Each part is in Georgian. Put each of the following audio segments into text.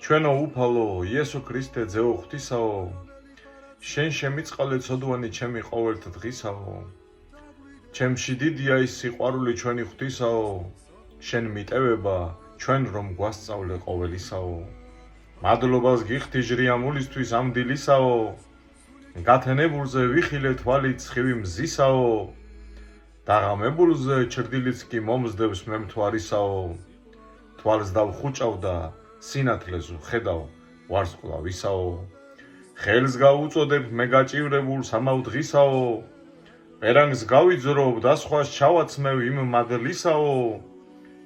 ჩვენო უფალო, იესო ქრისტე ძეო ღვთისაო, შენ შემიწყალე ცოდვანი ჩემი ყოველთ დღისაო, ჩემში დიდია ის სიყვარული ჩვენი ღვთისაო, შენ მიტევება ჩვენ რომ გვასწავლე ყოველისაო, მადლობას გიხდი ჟრიამულისთვის ამ დილისაო, გათენებულზე ვიხილე თვალით ცხივი მზისაო, დაღამებულზე ჩრდილიც კი მომზდევს მემთვარისაო, თვალს დავხუჭავ და სინათლეს ვხედავ ვარსკვლავისაო, ხელს გავუწოდებ მე გაჭირებულს ამავ დღისაო, პერანგს გავიძრობ და სხვას ჩავაცმევ იმ მადლისაო,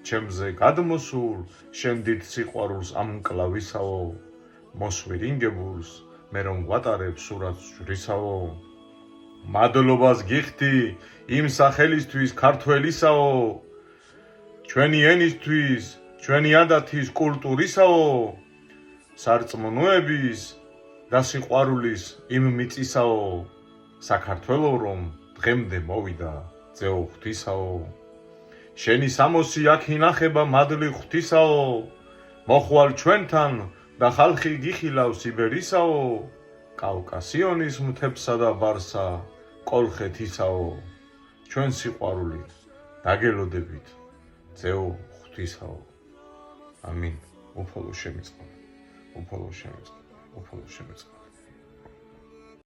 ჩემზე გადმოსულ შენ დიდ სიყვარულს ამ მკლავისაო, მოსვირინგებულს მე რომ გვატარებ სურათს ჯვრისაო, მადლობას გიხდი იმ სახელისთვის ქართველისაო, ჩვენი ენისთვის, ჩვენი ადათის კულტურისაო, სარწმუნოების და სიყვარულის იმ მიწისაო, საქართველო რომ დღემდე მოვიდა ძეო ღვთისაო, შენი სამოსი აქ ინახება მადლი ღვთისაო, მოხვალ ჩვენთან და ხალხი გიხილავს იბერისაო, კავკასიონის მთებსა და ბარსა კოლხეთისაო, ჩვენ სიყვარული დაგელოდებით ძეო ღვთისაო. ამინ. უფალო შემიწყალე, უფალო შემიწყალე, უფალო შემიწყალე.